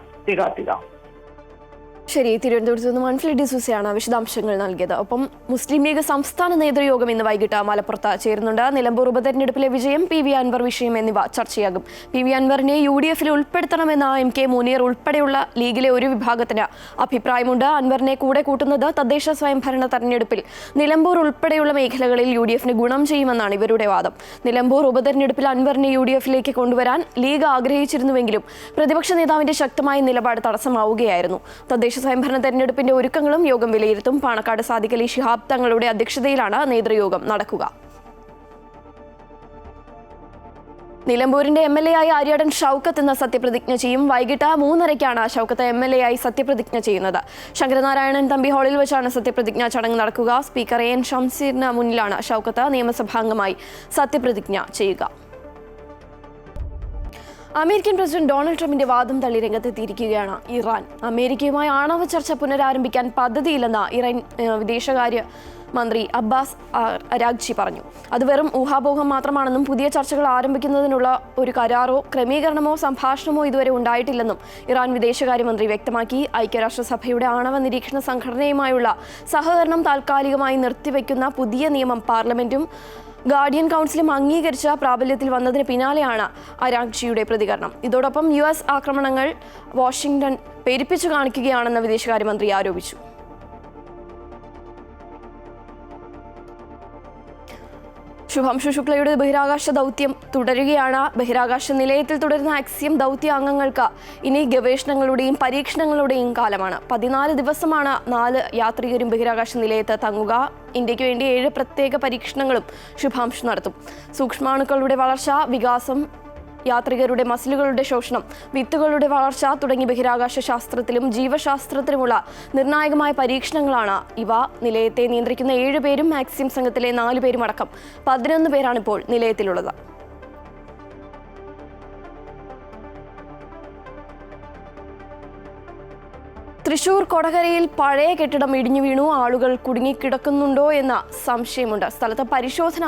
ശരി, തിരുവനന്തപുരത്ത് നിന്ന് മൺഫ്ലി ഡിസൂസയാണ് വിശദാംശങ്ങൾ നൽകിയത്. ഒപ്പം മുസ്ലിം ലീഗ് സംസ്ഥാന നേതൃയോഗം ഇന്ന് വൈകിട്ട് മലപ്പുറത്ത് ചേരുന്നുണ്ട്. നിലമ്പൂർ ഉപതെരഞ്ഞെടുപ്പിലെ വിജയം, PV അൻവർ വിഷയം എന്നിവ ചർച്ചയാകും. PV അൻവറിനെ UDF-ൽ ഉൾപ്പെടുത്തണമെന്ന MK മുനീർ ഉൾപ്പെടെയുള്ള ലീഗിലെ ഒരു വിഭാഗത്തിന് അഭിപ്രായമുണ്ട്. അൻവറിനെ കൂടെ കൂട്ടുന്നത് തദ്ദേശ സ്വയംഭരണ തെരഞ്ഞെടുപ്പിൽ നിലമ്പൂർ ഉൾപ്പെടെയുള്ള മേഖലകളിൽ UDF-ന് ഗുണം ചെയ്യുമെന്നാണ് ഇവരുടെ വാദം. നിലമ്പൂർ ഉപതെരഞ്ഞെടുപ്പിൽ അൻവറിനെ UDF-ലേക്ക് കൊണ്ടുവരാൻ ലീഗ് ആഗ്രഹിച്ചിരുന്നുവെങ്കിലും പ്രതിപക്ഷ നേതാവിന്റെ ശക്തമായ നിലപാട് തടസ്സമാവുകയായിരുന്നു. തദ്ദേശ സ്വയംഭരണ തെരഞ്ഞെടുപ്പിന്റെ ഒരുക്കങ്ങളും യോഗം വിലയിരുത്തും. പാണക്കാട് സാദിഖ് അലി ശിഹാബ് തങ്ങളുടെ അധ്യക്ഷതയിലാണ് നേതൃയോഗം നടക്കുക. നിലമ്പൂരിന്റെ MLA ആയി ആര്യാടൻ ഷൗക്കത്ത് ഇന്ന് സത്യപ്രതിജ്ഞ ചെയ്യും. വൈകിട്ട് 3:30-ക്കാണ് ഷൗക്കത്ത് MLA ആയി സത്യപ്രതിജ്ഞ ചെയ്യുന്നത്. ശങ്കരനാരായണൻ തമ്പി ഹാളിൽ വെച്ചാണ് സത്യപ്രതിജ്ഞാ ചടങ്ങ് നടക്കുക. സ്പീക്കർ AN ഷംസീറിന് മുന്നിലാണ് ഷൗക്കത്ത് നിയമസഭാംഗമായി സത്യപ്രതിജ്ഞ ചെയ്യുക. അമേരിക്കൻ പ്രസിഡന്റ് ഡൊണാൾഡ് ട്രംപിന്റെ വാദം തള്ളി രംഗത്തെത്തിയിരിക്കുകയാണ് ഇറാൻ. അമേരിക്കയുമായി ആണവ ചർച്ച പുനരാരംഭിക്കാൻ പദ്ധതിയില്ലെന്ന് ഇറാൻ വിദേശകാര്യ മന്ത്രി അബ്ബാസ് അരാഗ്ചി പറഞ്ഞു. അത് വെറും ഊഹാപോഹം മാത്രമാണെന്നും പുതിയ ചർച്ചകൾ ആരംഭിക്കുന്നതിനുള്ള ഒരു കരാറോ ക്രമീകരണമോ സംഭാഷണമോ ഇതുവരെ ഉണ്ടായിട്ടില്ലെന്നും ഇറാൻ വിദേശകാര്യമന്ത്രി വ്യക്തമാക്കി. ഐക്യരാഷ്ട്രസഭയുടെ ആണവ നിരീക്ഷണ സംഘടനയുമായുള്ള സഹകരണം താൽക്കാലികമായി നിർത്തിവെക്കുന്ന പുതിയ നിയമം പാർലമെന്റും ഗാർഡിയൻ കൗൺസിലും അംഗീകരിച്ച പ്രാബല്യത്തിൽ വന്നതിന് പിന്നാലെയാണ് അരാഗ്ചിയുടെ പ്രതികരണം. ഇതോടൊപ്പം US ആക്രമണങ്ങൾ വാഷിംഗ്ടൺ പെരുപ്പിച്ചു കാണിക്കുകയാണെന്ന് വിദേശകാര്യമന്ത്രി ആരോപിച്ചു. ശുഭാംശു ശുക്ലയുടെ ബഹിരാകാശ ദൗത്യം തുടരുകയാണ്. ബഹിരാകാശ നിലയത്തിൽ തുടരുന്ന ആക്സിയം ദൗത്യ അംഗങ്ങൾക്ക് ഇനി ഗവേഷണങ്ങളുടെയും പരീക്ഷണങ്ങളുടെയും കാലമാണ്. 14 ദിവസമാണ് 4 യാത്രികരും ബഹിരാകാശ നിലയത്ത് തങ്ങുക. ഇന്ത്യക്ക് വേണ്ടി 7 പ്രത്യേക പരീക്ഷണങ്ങളും ശുഭാംശു നടത്തും. സൂക്ഷ്മാണുക്കളുടെ വളർച്ച, വികാസം, യാത്രികരുടെ മസിലുകളുടെ ശോഷണം, വിത്തുകളുടെ വളർച്ച തുടങ്ങി ബഹിരാകാശ ശാസ്ത്രത്തിലും ജീവശാസ്ത്രത്തിലുമുള്ള നിർണായകമായ പരീക്ഷണങ്ങളാണ് ഇവ. നിലയത്തെ നിയന്ത്രിക്കുന്ന 7 പേരും ആക്സിയം സംഘത്തിലെ 4 പേരും അടക്കം 11 പേരാണിപ്പോൾ നിലയത്തിലുള്ളത്. തൃശൂർ കൊടകരയിൽ പഴയ കെട്ടിടം ഇടിഞ്ഞു വീണു. ആളുകൾ കുടുങ്ങിക്കിടക്കുന്നുണ്ടോ എന്ന സംശയമുണ്ട്. സ്ഥലത്ത് പരിശോധന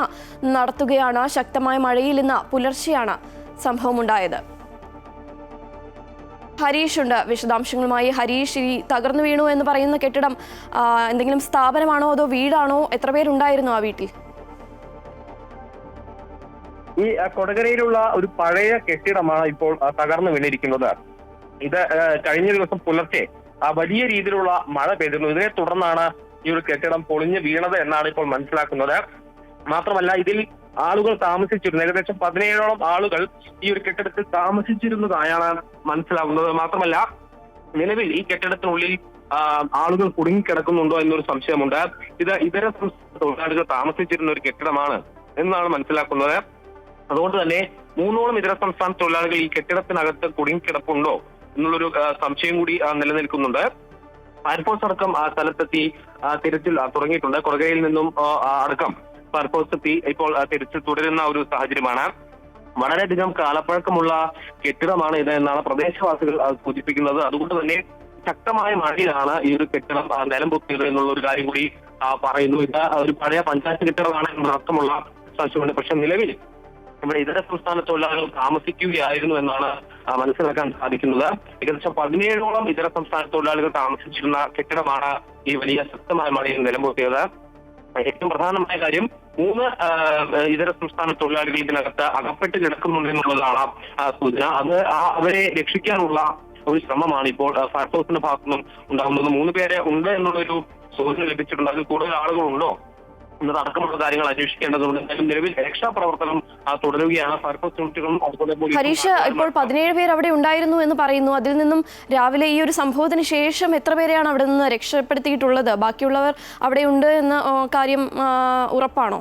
നടത്തുകയാണ്. ശക്തമായ മഴയിൽ ഇന്ന് പുലർച്ചെയാണ് സംഭവമുണ്ടായത്. ഹരീഷ് ഉണ്ട് വിശദാംശങ്ങളുമായി. ഹരീഷ്, ഈ തകർന്നു വീണു എന്ന് പറയുന്ന കെട്ടിടം എന്തെങ്കിലും സ്ഥാപനമാണോ അതോ വീടാണോ? എത്ര പേരുണ്ടായിരുന്നു ആ വീട്ടിൽ? ഈ കൊടകരയിലുള്ള ഒരു പഴയ കെട്ടിടമാണ് ഇപ്പോൾ തകർന്നു വീണിരിക്കുന്നത്. ഇത് കഴിഞ്ഞ ദിവസം പുലർച്ചെ വലിയ രീതിയിലുള്ള മഴ പെയ്തിരുന്നു. ഇതിനെ തുടർന്നാണ് ഈ ഒരു കെട്ടിടം പൊളിഞ്ഞു വീണത് എന്നാണ് ഇപ്പോൾ മനസ്സിലാക്കുന്നത്. മാത്രമല്ല, ഇതിൽ ആളുകൾ താമസിച്ചിരുന്നു. ഏകദേശം 17ഓളം ആളുകൾ ഈ ഒരു കെട്ടിടത്തിൽ താമസിച്ചിരുന്നതായാണ് മനസ്സിലാകുന്നത്. മാത്രമല്ല, നിലവിൽ ഈ കെട്ടിടത്തിനുള്ളിൽ ആളുകൾ കുടുങ്ങിക്കിടക്കുന്നുണ്ടോ എന്നൊരു സംശയമുണ്ട്. ഇത് ഇതര സംസ്ഥാന തൊഴിലാളികൾ താമസിച്ചിരുന്ന ഒരു കെട്ടിടമാണ് എന്നാണ് മനസ്സിലാക്കുന്നത്. അതുകൊണ്ട് തന്നെ 3ഓളം ഇതര സംസ്ഥാന തൊഴിലാളികൾ ഈ കെട്ടിടത്തിനകത്ത് കുടുങ്ങിക്കിടപ്പുണ്ടോ എന്നുള്ളൊരു സംശയം കൂടി നിലനിൽക്കുന്നുണ്ട്. ഫയർഫോഴ്സ് അടക്കം ആ സ്ഥലത്തെത്തി തിരച്ചിൽ തുടങ്ങിയിട്ടുണ്ട്. കൊടകരയിൽ നിന്നും അടക്കം ഫയർഫോഴ്സ് എത്തി ഇപ്പോൾ തിരച്ചിൽ തുടരുന്ന ഒരു സാഹചര്യമാണ്. വളരെയധികം കാലപ്പഴക്കമുള്ള കെട്ടിടമാണ് ഇത് എന്നാണ് പ്രദേശവാസികൾ സൂചിപ്പിക്കുന്നത്. അതുകൊണ്ട് തന്നെ ശക്തമായ മഴയിലാണ് ഈ ഒരു കെട്ടിടം നിലം പൊക്കിയത് എന്നുള്ള ഒരു കാര്യം കൂടി പറയുന്നു. ഇത് ഒരു പഴയ പഞ്ചായത്ത് കെട്ടിടമാണ് എന്നർത്ഥമുള്ള സംശയമുണ്ട്. പക്ഷെ നിലവിൽ ഇവിടെ ഇതര സംസ്ഥാന തൊഴിലാളികൾ താമസിക്കുകയായിരുന്നു എന്നാണ് മനസ്സിലാക്കാൻ സാധിക്കുന്നത്. ഏകദേശം 17ഓളം ഇതര സംസ്ഥാന തൊഴിലാളികൾ താമസിച്ചിരുന്ന കെട്ടിടമാണ് ഈ വലിയ ശക്തമായ മഴയിൽ നിലംപൊത്തിയത്. ഏറ്റവും പ്രധാനമായ കാര്യം 3 ഇതര സംസ്ഥാന തൊഴിലാളികൾ ഇതിനകത്ത് അകപ്പെട്ട് കിടക്കുന്നുണ്ട് എന്നുള്ളതാണ് സൂചന. അത് അവരെ രക്ഷിക്കാനുള്ള ഒരു ശ്രമമാണ് ഇപ്പോൾ ഫയർഫോഴ്സിന്റെ ഭാഗത്തുനിന്നും ഉണ്ടാകുന്നത്. 3 പേരെ ഉണ്ട് എന്നുള്ളൊരു സൂചന ലഭിച്ചിട്ടുണ്ട്. അതിൽ കൂടുതൽ ആളുകളുണ്ടോ എന്നതടക്കമുള്ള കാര്യങ്ങൾ അന്വേഷിക്കേണ്ടതുണ്ട്. എന്തായാലും നിലവിൽ രക്ഷാപ്രവർത്തനം തുടരുകയാണ്. ഫയർഫോഴ്സ് യൂണിറ്റുകളും അതുപോലെ ഹരീഷ്, ഇപ്പോൾ 17 പേർ അവിടെ ഉണ്ടായിരുന്നു എന്ന് പറയുന്നു. അതിൽ നിന്നും രാവിലെ ഈ ഒരു സംഭവത്തിന് ശേഷം എത്ര പേരെയാണ് അവിടെ നിന്ന് രക്ഷപ്പെടുത്തിയിട്ടുള്ളത്? ബാക്കിയുള്ളവർ അവിടെ ഉണ്ട് എന്ന കാര്യം ഉറപ്പാണോ?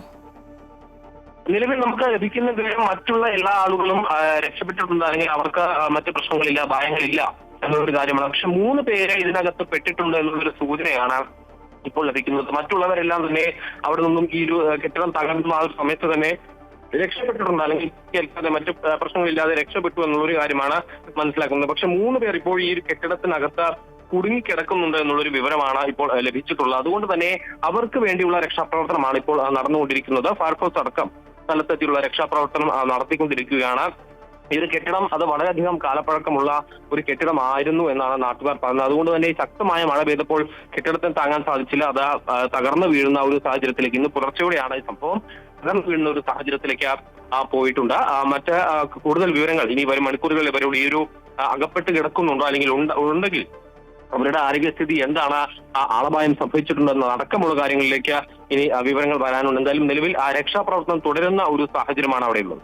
നിലവിൽ നമുക്ക് ലഭിക്കുന്ന വിവരം മറ്റുള്ള എല്ലാ ആളുകളും രക്ഷപ്പെട്ടിട്ടുണ്ട്, അല്ലെങ്കിൽ അവർക്ക് മറ്റു പ്രശ്നങ്ങളില്ല, ഭയങ്ങളില്ല എന്നുള്ളൊരു കാര്യമാണ്. പക്ഷെ 3 പേരെ ഇതിനകത്ത് പെട്ടിട്ടുണ്ട് എന്നുള്ളൊരു സൂചനയാണ് ഇപ്പോൾ ലഭിക്കുന്നത്. മറ്റുള്ളവരെല്ലാം തന്നെ അവിടെ നിന്നും ഈ ഒരു കെട്ടിടം തകർന്ന ആ ഒരു സമയത്ത് തന്നെ രക്ഷപ്പെട്ടിട്ടുണ്ട്, അല്ലെങ്കിൽ കേൾക്കാതെ മറ്റു പ്രശ്നങ്ങളില്ലാതെ രക്ഷപ്പെട്ടു എന്നുള്ളൊരു കാര്യമാണ് മനസ്സിലാക്കുന്നത്. പക്ഷെ 3 പേർ ഇപ്പോൾ ഈ ഒരു കെട്ടിടത്തിനകത്ത് കുടുങ്ങിക്കിടക്കുന്നുണ്ട് എന്നുള്ളൊരു വിവരമാണ് ഇപ്പോൾ ലഭിച്ചിട്ടുള്ളത്. അതുകൊണ്ട് തന്നെ അവർക്ക് വേണ്ടിയുള്ള രക്ഷാപ്രവർത്തനമാണ് ഇപ്പോൾ നടന്നുകൊണ്ടിരിക്കുന്നത്. ഫയർഫോഴ്സ് അടക്കം സ്ഥലത്തെത്തിയുള്ള രക്ഷാപ്രവർത്തനം നടത്തിക്കൊണ്ടിരിക്കുകയാണ്. ഈ ഒരു കെട്ടിടം അത് വളരെയധികം കാലപ്പഴക്കമുള്ള ഒരു കെട്ടിടമായിരുന്നു എന്നാണ് നാട്ടുകാർ പറഞ്ഞത്. അതുകൊണ്ട് തന്നെ ശക്തമായ മഴ പെയ്തപ്പോൾ കെട്ടിടത്തിന് താങ്ങാൻ സാധിച്ചില്ല. അത് തകർന്നു വീഴുന്ന ഒരു സാഹചര്യത്തിലേക്ക്, ഇന്ന് പുലർച്ചെയോടെയാണ് ഈ സംഭവം തകർന്നു വീഴുന്ന ഒരു സാഹചര്യത്തിലേക്ക് പോയിട്ടുണ്ട്. മറ്റ് കൂടുതൽ വിവരങ്ങൾ ഇനി വരും മണിക്കൂറുകളിൽ ഇവരോട് ഈ ഒരു അകപ്പെട്ട് കിടക്കുന്നുണ്ടോ, അല്ലെങ്കിൽ ഉണ്ടെങ്കിൽ അവരുടെ ആരോഗ്യസ്ഥിതി എന്താണ്, ആളപായം സംഭവിച്ചിട്ടുണ്ടെന്ന് അടക്കമുള്ള കാര്യങ്ങളിലേക്ക് ഇനി വിവരങ്ങൾ വരാനുണ്ട്. എന്തായാലും നിലവിൽ രക്ഷാപ്രവർത്തനം തുടരുന്ന ഒരു സാഹചര്യമാണ് അവിടെയുള്ളത്.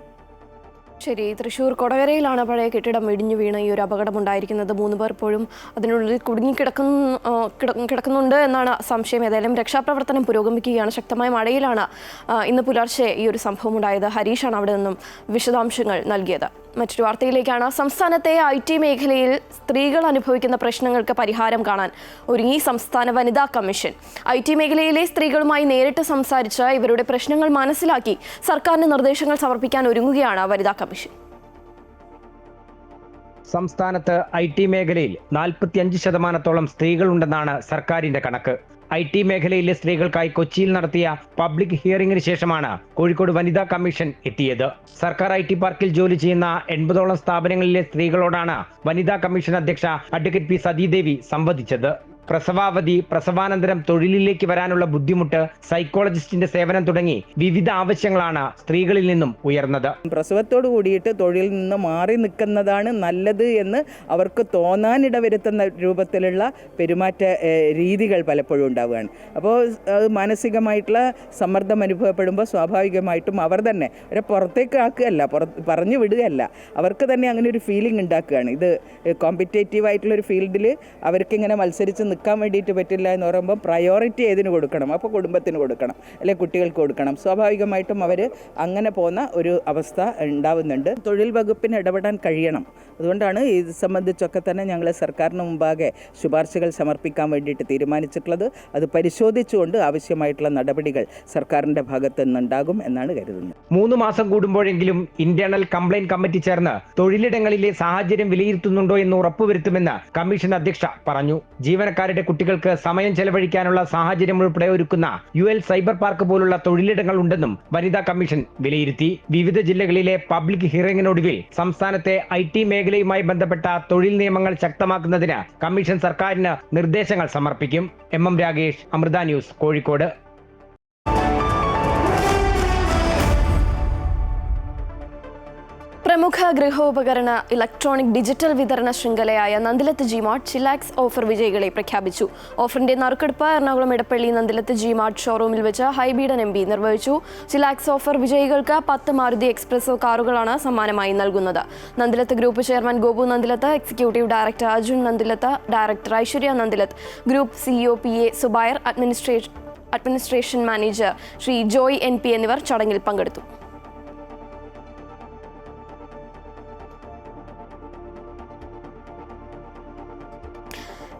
ശരി, തൃശ്ശൂർ കൊടകരയിലാണ് പഴയ കെട്ടിടം ഇടിഞ്ഞു വീണ് ഈ ഒരു അപകടം ഉണ്ടായിരിക്കുന്നത്. 3 പേർ ഇപ്പോഴും അതിനുള്ളിൽ കിടക്കുന്നുണ്ട് എന്നാണ് സംശയം. ഏതായാലും രക്ഷാപ്രവർത്തനം പുരോഗമിക്കുകയാണ്. ശക്തമായ മഴയിലാണ് ഇന്ന് പുലർച്ചെ ഈ ഒരു സംഭവം ഉണ്ടായത്. ഹരീഷാണ് അവിടെ നിന്നും വിശദാംശങ്ങൾ നൽകിയത്. മറ്റൊരു വാർത്തയിലേക്കാണ്. സംസ്ഥാനത്തെ IT മേഖലയിൽ സ്ത്രീകൾ അനുഭവിക്കുന്ന പ്രശ്നങ്ങൾക്ക് പരിഹാരം കാണാൻ ഒരുങ്ങി സംസ്ഥാന വനിതാ കമ്മീഷൻ. IT മേഖലയിലെ സ്ത്രീകളുമായി നേരിട്ട് സംസാരിച്ച് ഇവരുടെ പ്രശ്നങ്ങൾ മനസ്സിലാക്കി സർക്കാരിന് നിർദ്ദേശങ്ങൾ സമർപ്പിക്കാൻ ഒരുങ്ങുകയാണ് വനിതാ കമ്മീഷൻ. സംസ്ഥാനത്ത് IT മേഖലയിൽ 45% സ്ത്രീകളുണ്ടെന്നാണ് സർക്കാരിന്റെ കണക്ക്. IT മേഖലയിലെ സ്ത്രീകൾക്കായി കൊച്ചിയിൽ നടത്തിയ പബ്ലിക് ഹിയറിംഗിന് ശേഷമാണ് കോഴിക്കോട് വനിതാ കമ്മീഷൻ എത്തിയത്. സർക്കാർ IT പാർക്കിൽ ജോലി ചെയ്യുന്ന 80ഓളം സ്ഥാപനങ്ങളിലെ സ്ത്രീകളോടാണ് വനിതാ കമ്മീഷൻ അധ്യക്ഷ അഡ്വക്കേറ്റ് പി സതീദേവി സംവദിച്ചത്. പ്രസവാവധി, പ്രസവാനന്തരം തൊഴിലിലേക്ക് വരാനുള്ള ബുദ്ധിമുട്ട്, സൈക്കോളജിസ്റ്റിന്റെ സേവനം തുടങ്ങി വിവിധ ആവശ്യങ്ങളാണ് സ്ത്രീകളിൽ നിന്നും ഉയർന്നത്. പ്രസവത്തോട് കൂടിയിട്ട് തൊഴിലിൽ നിന്ന് മാറി നിൽക്കുന്നതാണ് നല്ലത് എന്ന് അവർക്ക് തോന്നാനിടവരുത്തുന്ന രൂപത്തിലുള്ള പെരുമാറ്റ രീതികൾ പലപ്പോഴും ഉണ്ടാവുകയാണ്. അപ്പോൾ അത് മാനസികമായിട്ടുള്ള സമ്മർദ്ദം അനുഭവപ്പെടുമ്പോൾ സ്വാഭാവികമായിട്ടും അവർ തന്നെ അവരെ പുറത്തേക്ക് ആക്കുകയല്ല, പറഞ്ഞു വിടുകയല്ല, അവർക്ക് തന്നെ അങ്ങനെ ഒരു ഫീലിംഗ് ഉണ്ടാക്കുകയാണ്. ഇത് കോമ്പറ്റേറ്റീവായിട്ടുള്ളൊരു ഫീൽഡിൽ അവർക്കിങ്ങനെ മത്സരിച്ച് നിൽക്കാൻ വേണ്ടിയിട്ട് പറ്റില്ല എന്ന് പറയുമ്പോൾ പ്രയോറിറ്റി ഏതിന് കൊടുക്കണം? അപ്പോൾ കുടുംബത്തിന് കൊടുക്കണം, അല്ലെങ്കിൽ കുട്ടികൾക്ക് കൊടുക്കണം. സ്വാഭാവികമായിട്ടും അവർ അങ്ങനെ പോകുന്ന ഒരു അവസ്ഥ ഉണ്ടാവുന്നുണ്ട്. തൊഴിൽ വകുപ്പിന് ഇടപെടാൻ കഴിയണം. അതുകൊണ്ടാണ് ഇത് സംബന്ധിച്ചൊക്കെ തന്നെ ഞങ്ങൾ സർക്കാരിന് മുമ്പാകെ ശുപാർശകൾ സമർപ്പിക്കാൻ വേണ്ടിയിട്ട് തീരുമാനിച്ചിട്ടുള്ളത്. അത് പരിശോധിച്ചുകൊണ്ട് ആവശ്യമായിട്ടുള്ള നടപടികൾ സർക്കാരിൻ്റെ ഭാഗത്തു നിന്നുണ്ടാകും എന്നാണ് കരുതുന്നത്. 3 മാസം കൂടുമ്പോഴെങ്കിലും ഇന്റേണൽ കംപ്ലൈന്റ് കമ്മിറ്റി ചേർന്ന് തൊഴിലിടങ്ങളിലെ സാഹചര്യം വിലയിരുത്തുന്നുണ്ടോ എന്ന് ഉറപ്പുവരുത്തുമെന്ന് കമ്മീഷൻ അധ്യക്ഷ പറഞ്ഞു. ജീവനക്കാരുടെ കുട്ടികൾക്ക് സമയം ചെലവഴിക്കാനുള്ള സാഹചര്യം ഉൾപ്പെടെ ഒരുക്കുന്ന UL സൈബർ പാർക്ക് പോലുള്ള തൊഴിലിടങ്ങൾ ഉണ്ടെന്നും വനിതാ കമ്മീഷൻ വിലയിരുത്തി. വിവിധ ജില്ലകളിലെ പബ്ലിക് ഹിയറിംഗിനൊടുവിൽ സംസ്ഥാനത്തെ IT മേഖലയുമായി ബന്ധപ്പെട്ട തൊഴിൽ നിയമങ്ങൾ ശക്തമാക്കുന്നതിന് കമ്മീഷൻ സർക്കാരിന് നിർദ്ദേശങ്ങൾ സമർപ്പിക്കും. MM Ragesh, Amrita News, Kozhikode. പ്രമുഖ ഗൃഹോപകരണ ഇലക്ട്രോണിക് ഡിജിറ്റൽ വിതരണ ശൃംഖലയായ നന്ദിലത്ത് ജിമാർട്ട് ചിലാക്സ് ഓഫർ വിജയികളെ പ്രഖ്യാപിച്ചു. ഓഫറിന്റെ നറുക്കെടുപ്പ് എറണാകുളം ഇടപ്പള്ളി നന്ദിലത്ത് ജിമാർട്ട് ഷോറൂമിൽ വെച്ച് ഹൈബീഡൻ MP നിർവഹിച്ചു. ചിലാക്സ് ഓഫർ വിജയികൾക്ക് 10 മാരുതി എക്സ്പ്രസോ കാറുകളാണ് സമ്മാനമായി നൽകുന്നത്. Nandilath group chairman Gopu Nandilath, executive director Arjun Nandilath, director Aishwarya Nandilath, group CEO PA Zubair, administration manager Shri Joy NP എന്നിവർ ചടങ്ങിൽ പങ്കെടുത്തു.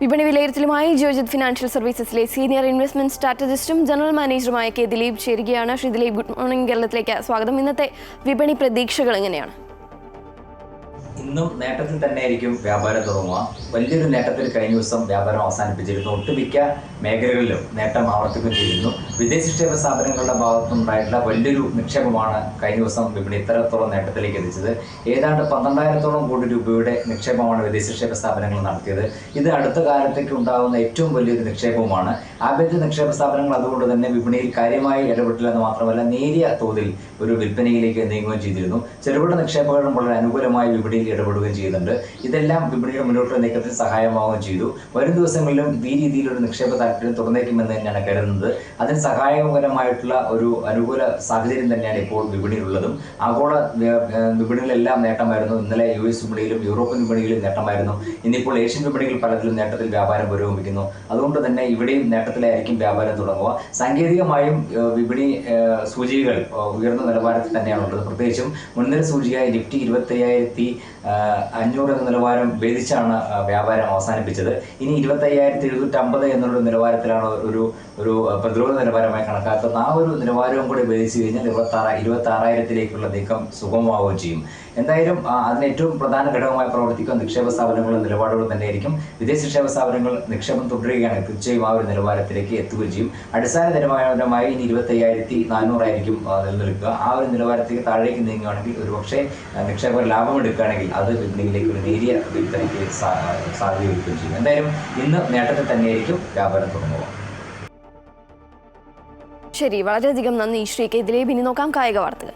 വിപണി വിലയിരുത്തലുമായി ജിയോജിത് ഫിനാൻഷ്യൽ സർവീസസിലെ സീനിയർ ഇൻവെസ്റ്റ്മെന്റ് സ്ട്രാറ്റജിസ്റ്റും ജനറൽ മാനേജറുമായ K ദിലീപ് ചേരുകയാണ്. Shri Dileep, good morning. കേരളത്തിലേക്ക് സ്വാഗതം. ഇന്നത്തെ വിപണി പ്രതീക്ഷകൾ എങ്ങനെയാണ്? ഇന്നും നേട്ടത്തിൽ തന്നെയായിരിക്കും വ്യാപാരം തുടങ്ങുക. വലിയൊരു നേട്ടത്തിൽ കഴിഞ്ഞ ദിവസം വ്യാപാരം അവസാനിപ്പിച്ചിരുന്നു. ഒട്ടുമിക്ക മേഖലകളിലും നേട്ടം ആവർത്തിക്കുകയും ചെയ്തിരുന്നു. വിദേശ നിക്ഷേപ സ്ഥാപനങ്ങളുടെ ഭാഗത്തുനിന്നുണ്ടായിട്ടുള്ള വലിയൊരു നിക്ഷേപമാണ് കഴിഞ്ഞ ദിവസം വിപണി ഇത്തരത്തോളം നേട്ടത്തിലേക്ക് എത്തിച്ചത്. ഏതാണ്ട് 12,000 കോടി രൂപയുടെ നിക്ഷേപമാണ് വിദേശ നിക്ഷേപ സ്ഥാപനങ്ങൾ നടത്തിയത്. ഇത് അടുത്ത കാലത്തേക്ക് ഉണ്ടാകുന്ന ഏറ്റവും വലിയൊരു നിക്ഷേപവുമാണ്. ആഭ്യന്തര നിക്ഷേപ സ്ഥാപനങ്ങൾ അതുകൊണ്ട് തന്നെ വിപണിയിൽ കാര്യമായി ഇടപെട്ടില്ലെന്ന് മാത്രമല്ല നേരിയ തോതിൽ ഒരു വിൽപ്പനയിലേക്ക് നീങ്ങുകയും ചെയ്തിരുന്നു. ചെറുകിട നിക്ഷേപകരും വളരെ അനുകൂലമായി വിപണിയിൽ ഇടപെടുകയും ചെയ്യുന്നുണ്ട്. ഇതെല്ലാം വിപണിയുടെ മുന്നോട്ടുള്ള നീക്കത്തിൽ സഹായമാവുകയും ചെയ്തു. വരും ദിവസങ്ങളിലും ഈ രീതിയിലൊരു നിക്ഷേപ താല്പര്യം തുറന്നേക്കുമെന്ന് തന്നെയാണ് കരുതുന്നത്. അതിന് സഹായകരമായിട്ടുള്ള ഒരു അനുകൂല സാഹചര്യം തന്നെയാണ് ഇപ്പോൾ വിപണിയിലുള്ളതും. ആഗോള വിപണികളിലെല്ലാം നേട്ടമായിരുന്നു. ഇന്നലെ US വിപണിയിലും യൂറോപ്യൻ വിപണിയിലും നേട്ടമായിരുന്നു. ഇന്നിപ്പോൾ ഏഷ്യൻ വിപണികൾ പലതിലും നേട്ടത്തിൽ വ്യാപാരം പുരോഗമിക്കുന്നു. അതുകൊണ്ട് തന്നെ ഇവിടെയും നേട്ടത്തിലായിരിക്കും വ്യാപാരം തുടങ്ങുക. സാങ്കേതികമായും വിപണി സൂചികകൾ ഉയർന്ന നിലവാരത്തിൽ തന്നെയാണുള്ളത്. പ്രത്യേകിച്ചും മുൻനിര സൂചികയായ നിഫ്റ്റി 25,500 എന്ന നിലവാരം ഭേദിച്ചാണ് വ്യാപാരം അവസാനിപ്പിച്ചത്. ഇനി 25,750 എന്നുള്ള നിലവാരത്തിലാണ് ഒരു പ്രതിരോധ നിലവാരമായി കണക്കാക്കുന്നത്. ആ ഒരു നിലവാരവും കൂടി ഭേദിച്ചു കഴിഞ്ഞാൽ 26,000-ലേക്കുള്ള നീക്കം സുഗമമാവുകയും ചെയ്യും. എന്തായാലും അതിന് ഏറ്റവും പ്രധാന ഘടകമായി പ്രവർത്തിക്കുന്ന നിക്ഷേപ സ്ഥാപനങ്ങളുടെ നിലപാടുകൾ തന്നെയായിരിക്കും. വിദേശ നിക്ഷേപ സ്ഥാപനങ്ങൾ നിക്ഷേപം തുടരുകയാണ് തീർച്ചയായും ആ ഒരു നിലവാരത്തിലേക്ക് എത്തുകയും ചെയ്യും. അടിസ്ഥാന നിലവാരമായി ഇനി 25,400 ആയിരിക്കും നിലനിൽക്കുക. ആ ഒരു നിലവാരത്തേക്ക് താഴേക്ക് നീങ്ങുകയാണെങ്കിൽ ഒരുപക്ഷെ നിക്ഷേപകർ ലാഭമെടുക്കുകയാണെങ്കിൽ അത് വിപണിയിലേക്ക് ഒരു നേരിയ വിൽപ്പനയ്ക്ക് സാധ്യതയൊരുക്കുകയും ചെയ്യും. എന്തായാലും ഇന്ന് നേട്ടത്തിൽ തന്നെയായിരിക്കും വ്യാപാരം തുടങ്ങുക. ശരി, വളരെയധികം നന്ദി ശ്രീ കെ. ദിലീപ്. ഇനി നോക്കാം കായിക വാർത്തകൾ.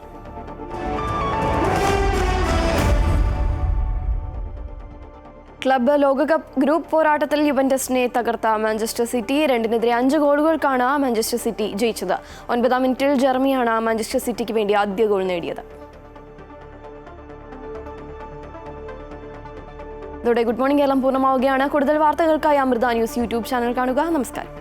ക്ലബ്ബ് ലോകകപ്പ് ഗ്രൂപ്പ് പോരാട്ടത്തിൽ യുവന്റസിനെ തകർത്ത മാഞ്ചസ്റ്റർ സിറ്റി 2-5 ഗോളുകൾക്കാണ് മാഞ്ചസ്റ്റർ സിറ്റി ജയിച്ചത്. 9ാം മിനിറ്റിൽ ജെർമിയാണ് മാഞ്ചസ്റ്റർ സിറ്റിക്ക് വേണ്ടി ആദ്യ ഗോൾ നേടിയത്. ഇതോടെ ഗുഡ് മോർണിംഗ് കേരളം പൂർണ്ണമാവുകയാണ്. കൂടുതൽ വാർത്തകൾക്കായി അമൃത ന്യൂസ് യൂട്യൂബ് ചാനൽ കാണുക. നമസ്കാരം.